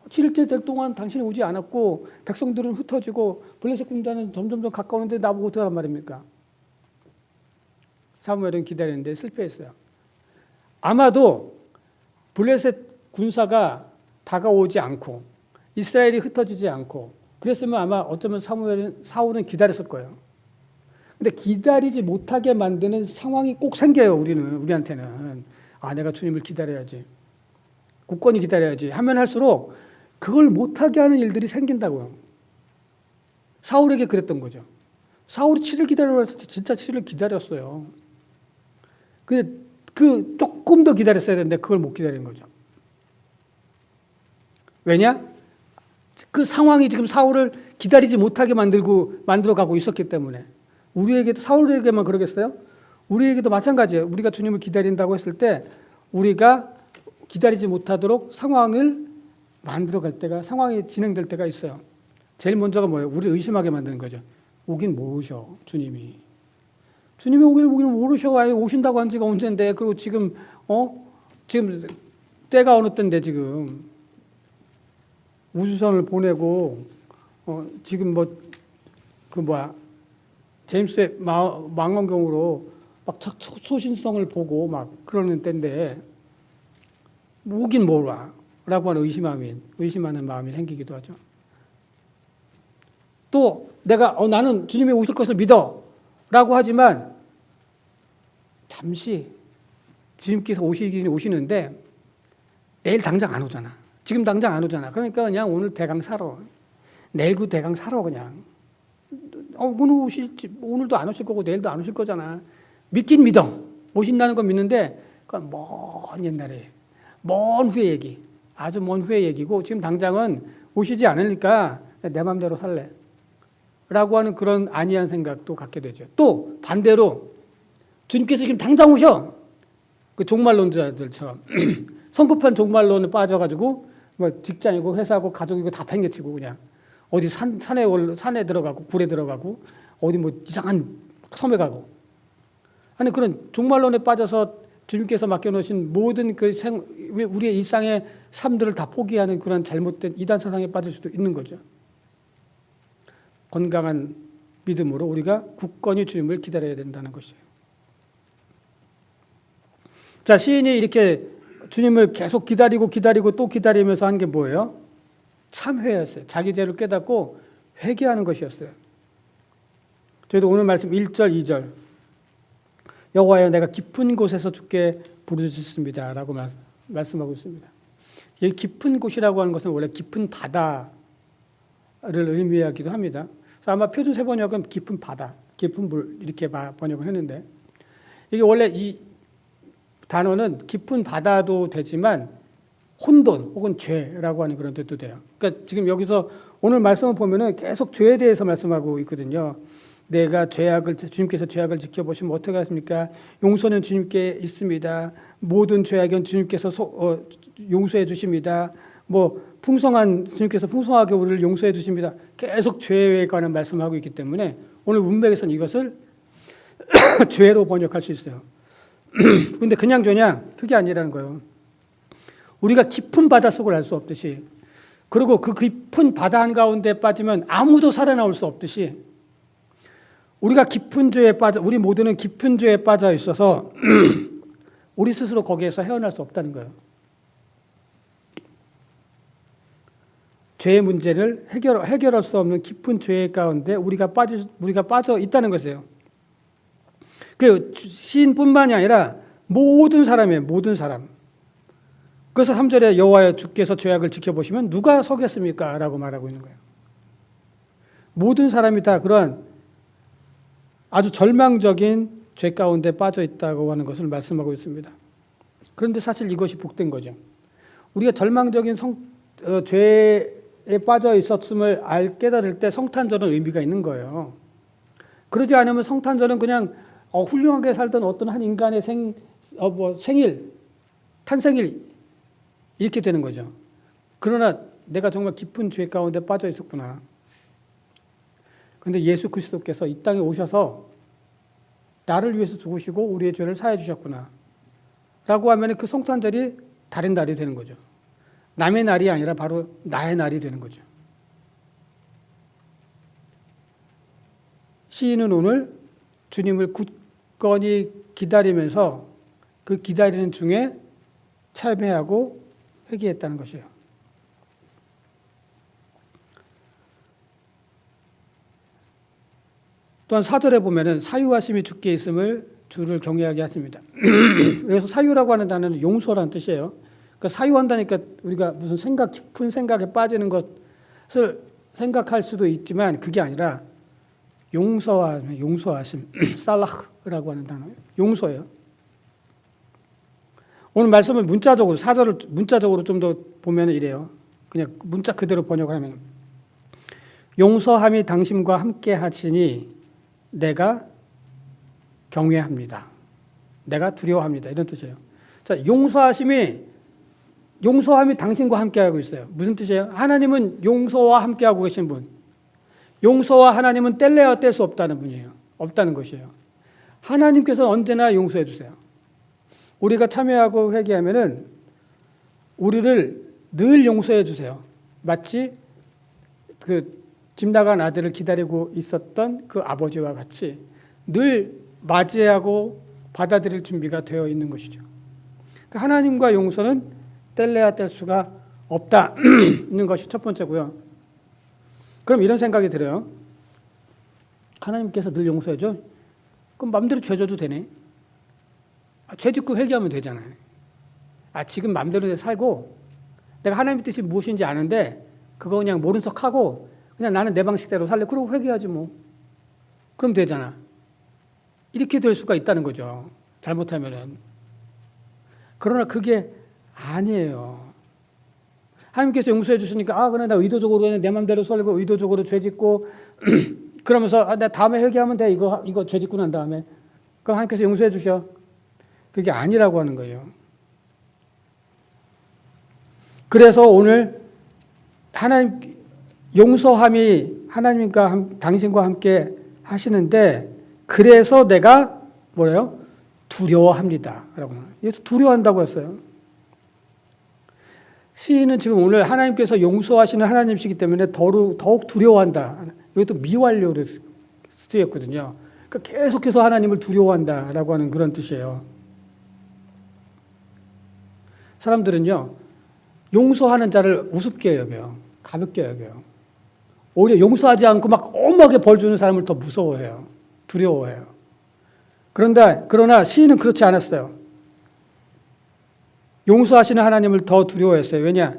7일째 될 동안 당신이 오지 않았고 백성들은 흩어지고 블레셋 군단은 점점점 가까우는데 나보고 어떻게 하란 말입니까? 사무엘은 기다렸는데 실패했어요. 아마도 블레셋 군사가 다가오지 않고 이스라엘이 흩어지지 않고 그랬으면 아마 어쩌면 사울은 기다렸을 거예요. 근데 기다리지 못하게 만드는 상황이 꼭 생겨요. 우리한테는. 내가 주님을 기다려야지. 굳건히 기다려야지 하면 할수록 그걸 못하게 하는 일들이 생긴다고요. 사울에게 그랬던 거죠. 사울이 7일 기다리라고 했을 때 진짜 7일 기다렸어요. 그 조금 더 기다렸어야 되는데 그걸 못 기다린 거죠. 왜냐? 그 상황이 지금 사울을 기다리지 못하게 만들어가고 있었기 때문에. 우리에게도 사울에게만 그러겠어요? 우리에게도 마찬가지예요. 우리가 주님을 기다린다고 했을 때 우리가 기다리지 못하도록 상황을 만들어갈 때가 상황이 진행될 때가 있어요. 제일 먼저가 뭐예요? 우리를 의심하게 만드는 거죠. 오긴 모르셔, 주님이. 주님이 오긴 모르셔. 아예 오신다고 한 지가 언젠데. 그리고 지금 지금 때가 어느 때인데 지금 우주선을 보내고 지금 제임스의 망원경으로 막 초신성을 보고 막 그러는 때인데 오긴 뭐라 라고 하는 의심하는 마음이 생기기도 하죠. 또 내가 나는 주님이 오실 것을 믿어 라고 하지만 잠시 주님께서 오시는데 내일 당장 안 오잖아. 지금 당장 안 오잖아. 그러니까 그냥 오늘 대강 살아. 내일 그 대강 살아 그냥. 오늘 오실지 오늘도 안 오실 거고 내일도 안 오실 거잖아. 믿긴 믿어. 오신다는 건 믿는데 그건 먼 옛날에 먼 후의 얘기. 아주 먼 후의 얘기고 지금 당장은 오시지 않으니까 내 마음대로 살래. 라고 하는 그런 안이한 생각도 갖게 되죠. 또 반대로 주님께서 지금 당장 오셔. 그 종말론자들처럼 성급한 종말론에 빠져가지고 뭐 직장이고 회사고 가족이고 다 팽개치고 그냥 어디 산에 들어가고 굴에 들어가고 어디 뭐 이상한 섬에 가고 아니 그런 종말론에 빠져서 주님께서 맡겨놓으신 모든 우리의 일상의 삶들을 다 포기하는 그런 잘못된 이단 사상에 빠질 수도 있는 거죠. 건강한 믿음으로 우리가 굳건히 주님을 기다려야 된다는 것이에요. 자, 시인이 이렇게 주님을 계속 기다리고 또 기다리면서 한 게 뭐예요? 참회였어요. 자기 죄를 깨닫고 회개하는 것이었어요. 저희도 오늘 말씀 1절, 2절 여호와여 내가 깊은 곳에서 주께 부르짖습니다 라고 말씀하고 있습니다. 이 깊은 곳이라고 하는 것은 원래 깊은 바다를 의미하기도 합니다. 그래서 아마 표준세 번역은 깊은 바다, 깊은 물 이렇게 번역을 했는데 이게 원래 이 단어는 깊은 바다도 되지만 혼돈 혹은 죄라고 하는 그런 뜻도 돼요. 그러니까 지금 여기서 오늘 말씀을 보면은 계속 죄에 대해서 말씀하고 있거든요. 내가 주님께서 죄악을 지켜보시면 어떻게 하십니까? 용서는 주님께 있습니다. 모든 죄악은 주님께서 용서해 주십니다. 주님께서 풍성하게 우리를 용서해 주십니다. 계속 죄에 관한 말씀하고 있기 때문에 오늘 문맥에서는 이것을 죄로 번역할 수 있어요. 근데 그냥 죄냐? 그게 아니라는 거예요. 우리가 깊은 바닷속을 알 수 없듯이 그리고 그 깊은 바다 한가운데 빠지면 아무도 살아나올 수 없듯이 우리가 깊은 죄에 우리 모두는 깊은 죄에 빠져 있어서 우리 스스로 거기에서 헤어날 수 없다는 거예요. 죄의 문제를 해결할 수 없는 깊은 죄 가운데 우리가 빠져 있다는 것이에요. 그 시인뿐만이 아니라 모든 사람이에요. 모든 사람. 그래서 3절에 여호와여 주께서 죄악을 지켜보시면 누가 서겠습니까? 라고 말하고 있는 거예요. 모든 사람이 다 그러한 아주 절망적인 죄 가운데 빠져 있다고 하는 것을 말씀하고 있습니다. 그런데 사실 이것이 복된 거죠. 우리가 절망적인 죄에 빠져 있었음을 깨달을 때 성탄절은 의미가 있는 거예요. 그러지 않으면 성탄절은 그냥 훌륭하게 살던 어떤 한 인간의 생일, 탄생일 이렇게 되는 거죠. 그러나 내가 정말 깊은 죄 가운데 빠져 있었구나. 그런데 예수 그리스도께서 이 땅에 오셔서 나를 위해서 죽으시고 우리의 죄를 사해 주셨구나. 라고 하면 그 성탄절이 다른 날이 되는 거죠. 남의 날이 아니라 바로 나의 날이 되는 거죠. 시인은 오늘 주님을 굳건히 기다리면서 그 기다리는 중에 참회하고 회개했다는 것이에요. 또한 4절에 보면은 사유하심이 주께 있음을 주를 경외하게 하십니다. 여기서 사유라고 하는 단어는 용서라는 뜻이에요. 그러니까 사유한다니까 우리가 무슨 깊은 생각에 빠지는 것을 생각할 수도 있지만 그게 아니라 용서하심, 살라흐라고 하는 단어예요. 용서예요. 오늘 말씀을 문자적으로 4절을 문자적으로 좀 더 보면 이래요. 그냥 문자 그대로 번역하면 용서함이 당신과 함께 하시니 내가 경외합니다. 내가 두려워합니다. 이런 뜻이에요. 자, 용서함이 당신과 함께 하고 있어요. 무슨 뜻이에요? 하나님은 용서와 함께 하고 계신 분. 용서와 하나님은 뗄래야 뗄 수 없다는 분이에요. 없다는 것이에요. 하나님께서 언제나 용서해 주세요. 우리가 참여하고 회개하면은 우리를 늘 용서해 주세요. 마치 그 집 나간 아들을 기다리고 있었던 그 아버지와 같이 늘 맞이하고 받아들일 준비가 되어 있는 것이죠. 그러니까 하나님과 용서는 뗄래야 뗄 수가 없다는 것이 첫 번째고요. 그럼 이런 생각이 들어요. 하나님께서 늘 용서해줘? 그럼 마음대로 죄 져도 되네. 죄 짓고 회개하면 되잖아요. 지금 마음대로 살고 내가 하나님의 뜻이 무엇인지 아는데 그거 그냥 모른 척하고 그냥 나는 내 방식대로 살래. 그러고 회개하지 뭐. 그럼 되잖아. 이렇게 될 수가 있다는 거죠. 잘못하면은. 그러나 그게 아니에요. 하나님께서 용서해 주시니까 그래 나 의도적으로 그냥 내 마음대로 살고 의도적으로 죄 짓고 그러면서 나 다음에 회개하면 돼. 이거 죄 짓고 난 다음에. 그럼 하나님께서 용서해 주셔. 그게 아니라고 하는 거예요. 그래서 오늘 하나님 용서함이 하나님과 당신과 함께 하시는데 그래서 내가 뭐래요? 두려워합니다. 라고. 예수 두려워한다고 했어요. 시인은 지금 오늘 하나님께서 용서하시는 하나님이시기 때문에 더욱 두려워한다. 이것도 미완료로 쓰였거든요. 그러니까 계속해서 하나님을 두려워한다라고 하는 그런 뜻이에요. 사람들은요, 용서하는 자를 우습게 여겨요. 가볍게 여겨요. 오히려 용서하지 않고 막 엄하게 벌 주는 사람을 더 무서워해요. 두려워해요. 그러나 시인은 그렇지 않았어요. 용서하시는 하나님을 더 두려워했어요. 왜냐?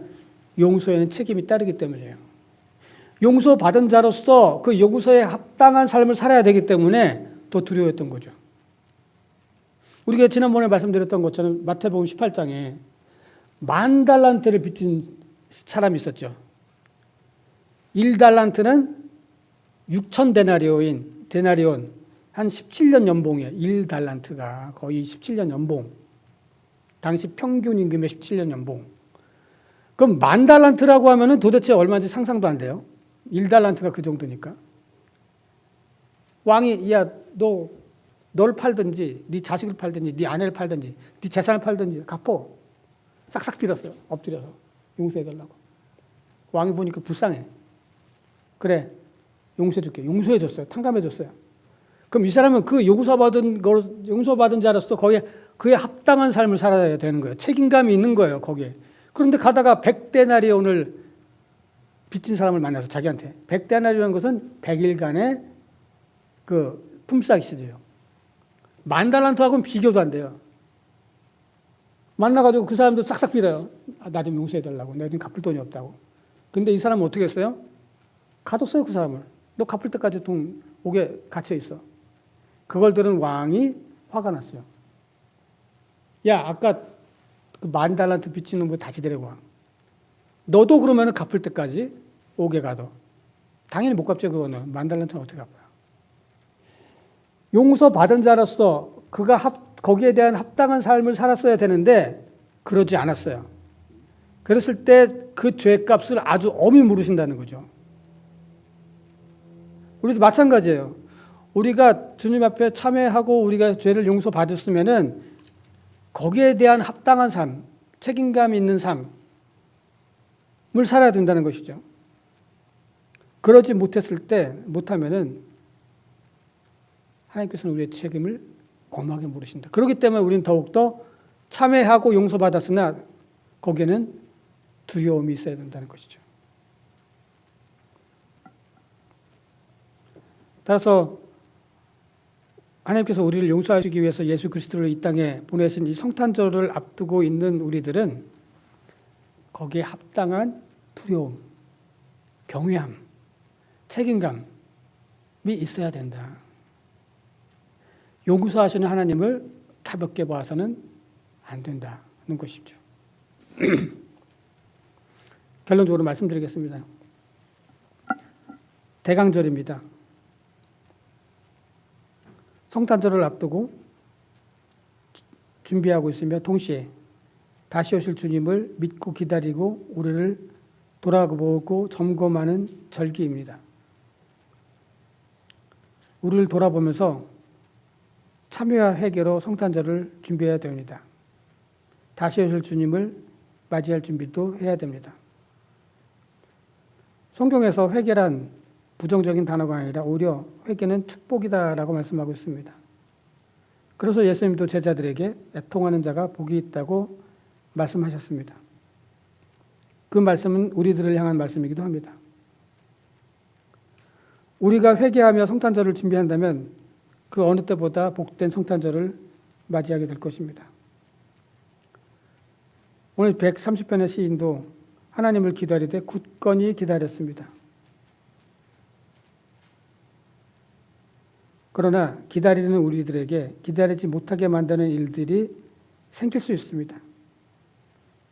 용서에는 책임이 따르기 때문이에요. 용서받은 자로서 그 용서에 합당한 삶을 살아야 되기 때문에 더 두려워했던 거죠. 우리가 지난번에 말씀드렸던 것처럼 마태복음 18장에 10,000달란트를 빚진 사람이 있었죠. 1달란트는 6,000데나리온, 한 17년 연봉이에요. 1달란트가 거의 17년 연봉. 당시 평균 임금의 17년 연봉. 그럼 10,000달란트라고 하면은 도대체 얼마인지 상상도 안 돼요. 1달란트가 그 정도니까. 왕이 널 팔든지 네 자식을 팔든지 네 아내를 팔든지 네 재산을 팔든지 갚어. 싹싹 빌었어요. 엎드려서 용서해달라고. 왕이 보니까 불쌍해. 그래, 용서해줄게. 용서해줬어요. 탕감해줬어요. 그럼 이 사람은 그 용서받은 자로서 그에 합당한 삶을 살아야 되는 거예요. 책임감이 있는 거예요, 거기에. 그런데 가다가 100데나리온을 빚진 사람을 만나서 자기한테 100데나리온이라는 것은 100일간의 그 품삯이시죠. 10,000달란트하고는 비교도 안 돼요. 만나가지고 그 사람도 싹싹 빌어요. 나 좀 용서해달라고. 내가 지금 갚을 돈이 없다고. 근데 이 사람은 어떻게 했어요? 가뒀어요, 그 사람을. 너 갚을 때까지 돈 옥에 갇혀 있어. 그걸 들은 왕이 화가 났어요. 야, 아까 그 10,000달란트 빚지는 거 다시 데리고 와. 너도 그러면 갚을 때까지 옥에 가둬. 당연히 못 갚죠, 그거는. 10,000달란트는 어떻게 갚아요? 용서받은 자로서 그가 거기에 대한 합당한 삶을 살았어야 되는데 그러지 않았어요. 그랬을 때 그 죄값을 아주 엄히 물으신다는 거죠. 우리도 마찬가지예요. 우리가 주님 앞에 참회하고 우리가 죄를 용서받았으면은 거기에 대한 합당한 삶, 책임감 있는 삶을 살아야 된다는 것이죠. 그러지 못하면은 하나님께서는 우리의 책임을 엄하게 물으신다. 그렇기 때문에 우리는 더욱더 참회하고 용서받았으나 거기에는 두려움이 있어야 된다는 것이죠. 따라서 하나님께서 우리를 용서하시기 위해서 예수 그리스도를 이 땅에 보내신 이 성탄절을 앞두고 있는 우리들은 거기에 합당한 두려움, 경외함, 책임감이 있어야 된다. 용서하시는 하나님을 가볍게 봐서는 안 된다는 것이죠. 결론적으로 말씀드리겠습니다. 대강절입니다. 성탄절을 앞두고 준비하고 있으며 동시에 다시 오실 주님을 믿고 기다리고 우리를 돌아보고 점검하는 절기입니다. 우리를 돌아보면서 참회와 회개로 성탄절을 준비해야 됩니다. 다시 오실 주님을 맞이할 준비도 해야 됩니다. 성경에서 회개란 부정적인 단어가 아니라 오히려 회개는 축복이다라고 말씀하고 있습니다. 그래서 예수님도 제자들에게 애통하는 자가 복이 있다고 말씀하셨습니다. 그 말씀은 우리들을 향한 말씀이기도 합니다. 우리가 회개하며 성탄절을 준비한다면 그 어느 때보다 복된 성탄절을 맞이하게 될 것입니다. 오늘 130편의 시인도 하나님을 기다리되 굳건히 기다렸습니다. 그러나 기다리는 우리들에게 기다리지 못하게 만드는 일들이 생길 수 있습니다.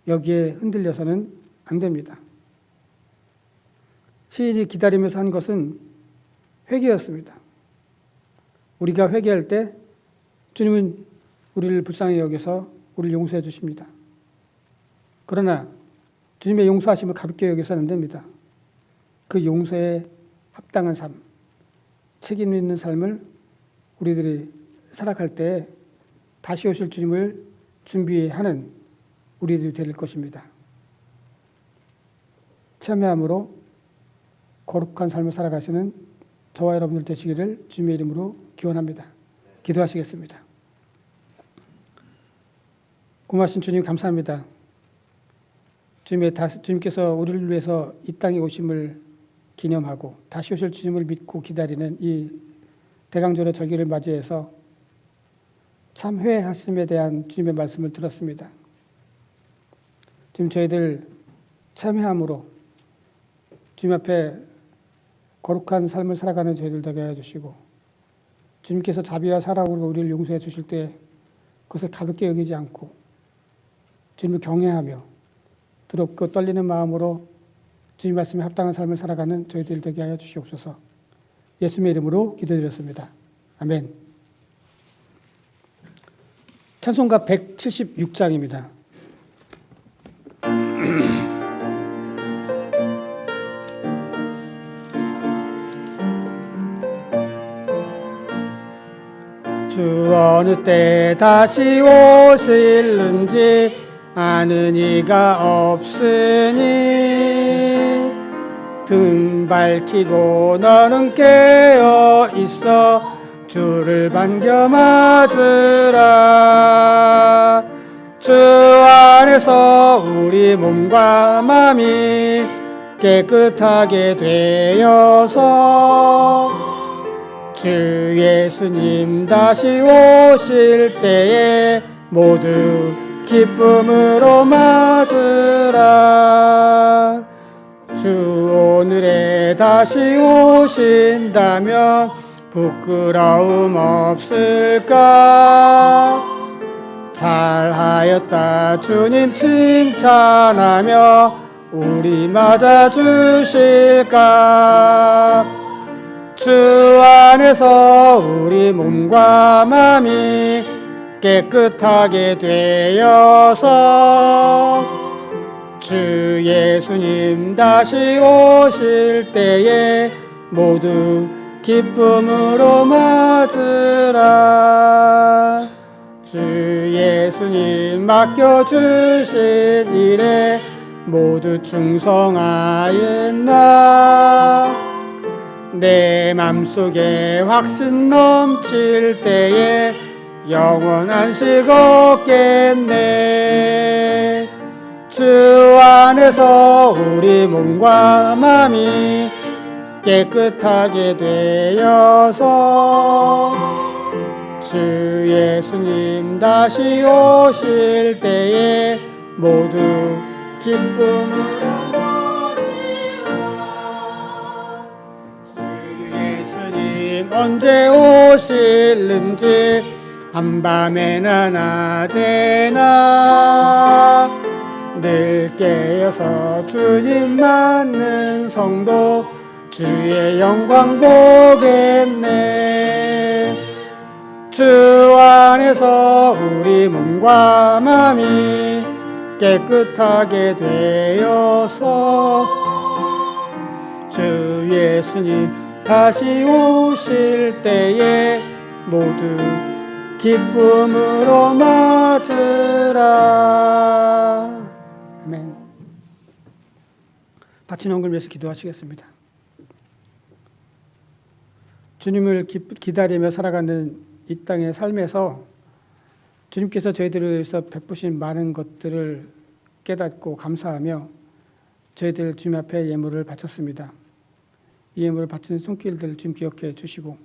여기에 흔들려서는 안 됩니다. 시인이 기다리면서 한 것은 회개였습니다. 우리가 회개할 때 주님은 우리를 불쌍히 여겨서 우리를 용서해 주십니다. 그러나 주님의 용서하심을 가볍게 여겨서는 안 됩니다. 그 용서에 합당한 삶, 책임 있는 삶을 우리들이 살아갈 때 다시 오실 주님을 준비하는 우리들이 될 것입니다. 참회함으로 거룩한 삶을 살아가시는 저와 여러분들 되시기를 주님의 이름으로 기원합니다. 기도하시겠습니다. 고마우신 주님 감사합니다. 주님께서 우리를 위해서 이 땅에 오심을 기념하고 다시 오실 주님을 믿고 기다리는 이 대강절의 절기를 맞이해서 참회하심에 대한 주님의 말씀을 들었습니다. 지금 저희들 참회함으로 주님 앞에 거룩한 삶을 살아가는 저희들 되게 해주시고 주님께서 자비와 사랑으로 우리를 용서해 주실 때 그것을 가볍게 여기지 않고 주님을 경외하며 두렵고 떨리는 마음으로 주님 말씀에 합당한 삶을 살아가는 저희들 되게 하여 주시옵소서. 예수님의 이름으로 기도드렸습니다. 아멘. 찬송가 176장입니다. 주 어느 때 다시 오실는지 아는 이가 없으니 등 밝히고 너는 깨어 있어 주를 반겨 맞으라. 주 안에서 우리 몸과 마음이 깨끗하게 되어서 주 예수님 다시 오실 때에 모두 기쁨으로 맞으라. 주 오늘에 다시 오신다면 부끄러움 없을까? 잘하였다 주님 칭찬하며 우리 맞아주실까? 주 안에서 우리 몸과 마음이 깨끗하게 되어서 주 예수님 다시 오실 때에 모두 기쁨으로 맞으라. 주 예수님 맡겨주신 일에 모두 충성하였나. 내 맘속에 확신 넘칠 때에 영원한 식 얻겠네. 주 안에서 우리 몸과 마음이 깨끗하게 되어서 주 예수님 다시 오실 때에 모두 기쁨으로 주 예수님 언제 오실는지 한밤에나 낮에나 늘 깨어서 주님 맞는 성도 주의 영광 보겠네. 주 안에서 우리 몸과 마음이 깨끗하게 되어서 주 예수님 다시 오실 때에 모두 기쁨으로 맞으라. 아멘. 바친 헌금을 위해서 기도하시겠습니다. 주님을 기다리며 살아가는 이 땅의 삶에서 주님께서 저희들을 위해서 베푸신 많은 것들을 깨닫고 감사하며 저희들 주님 앞에 예물을 바쳤습니다. 이 예물을 바치는 손길들을 주님 기억해 주시고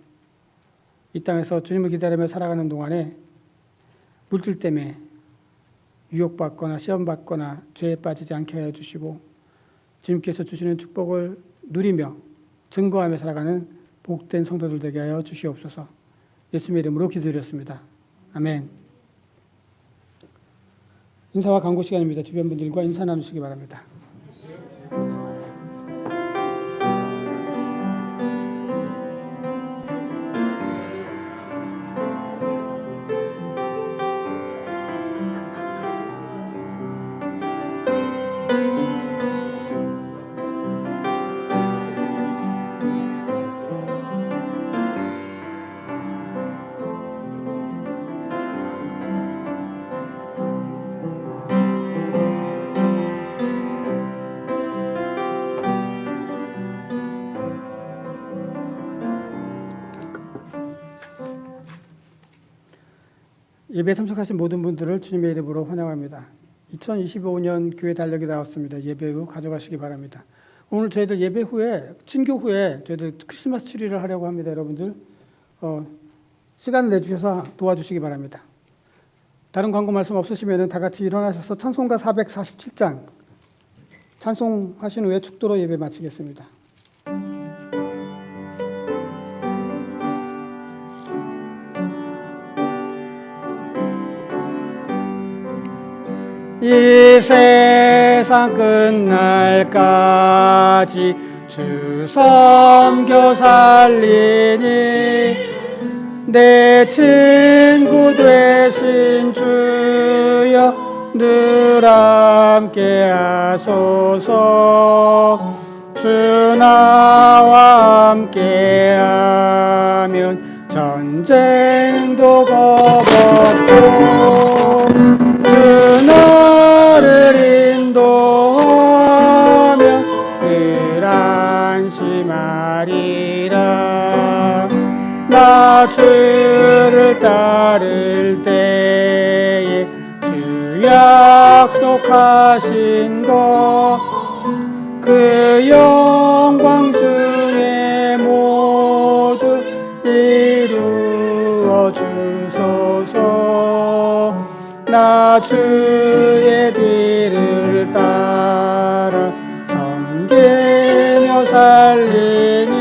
이 땅에서 주님을 기다리며 살아가는 동안에 물질 때문에 유혹받거나 시험받거나 죄에 빠지지 않게 하여 주시고 주님께서 주시는 축복을 누리며 증거하며 살아가는 복된 성도들 되게 하여 주시옵소서. 예수님의 이름으로 기도드렸습니다. 아멘. 인사와 간구 시간입니다. 주변 분들과 인사 나누시기 바랍니다. 예배에 참석하신 모든 분들을 주님의 이름으로 환영합니다. 2025년 교회 달력이 나왔습니다. 예배 후 가져가시기 바랍니다. 오늘 저희들 예배 후에 친교 후에 저희들 크리스마스 추리를 하려고 합니다. 여러분들 시간을 내주셔서 도와주시기 바랍니다. 다른 광고 말씀 없으시면 다 같이 일어나셔서 찬송가 447장 찬송하신 후에 축도로 예배 마치겠습니다. 이 세상 끝날까지 주 섬겨 살리니 내 친구 되신 주여 늘 함께 하소서. 주 나와 함께 하면 전쟁도 겁없고 주 나를 인도하면 늘 안심하리라. 나 주를 따를 때에 주 약속하신 것 그 영광 중에 모두 이루어 주소서. 나 주의 뒤를 따라 섬기며 살리니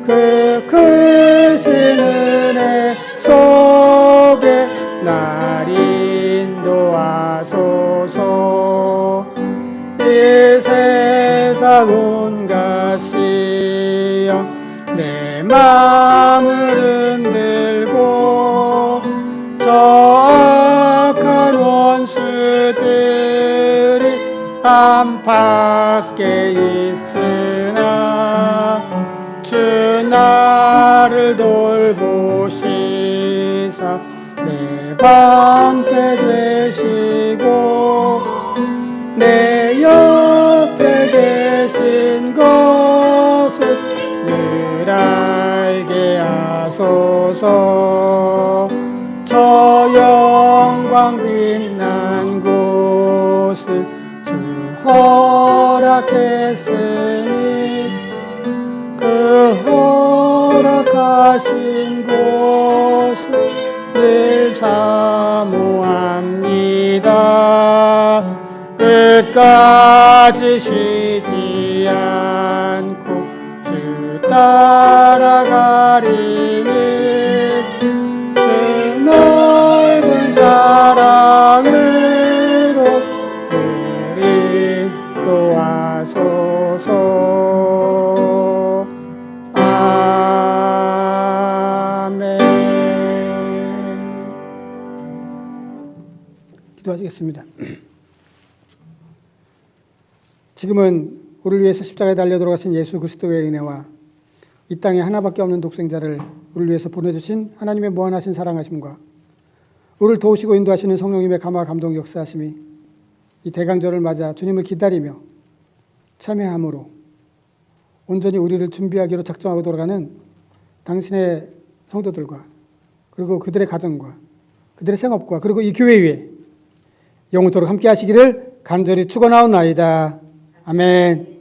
그 크신 은혜 속에 날 인도하소서. 이 세상 온갖 시험 내 마음을 흔들고 저 악한 원수들이 안팎에 있으나 주 나를 돌보시사 내 방패 되시고 내 옆에 계신 것을 늘 알게 하소서. 저 영광 빛난 곳을 주 허락했으니 그 허락하신 곳을 늘 사모합니다. 끝까지 쉬지 않고 주 따라가리니 주 넓은 사랑으로 늘 인도하소서. 아멘. 기도하시겠습니다. 지금은 우리를 위해서 십자가에 달려 돌아가신 예수 그리스도의 은혜와 이 땅에 하나밖에 없는 독생자를 우리를 위해서 보내주신 하나님의 무한하신 사랑하심과 우리를 도우시고 인도하시는 성령님의 감화 감동 역사하심이 이 대강절을 맞아 주님을 기다리며 참여함으로 온전히 우리를 준비하기로 작정하고 돌아가는 당신의 성도들과 그리고 그들의 가정과 그들의 생업과 그리고 이 교회 위에 영원토록 함께 하시기를 간절히 축원하옵나이다. 아멘.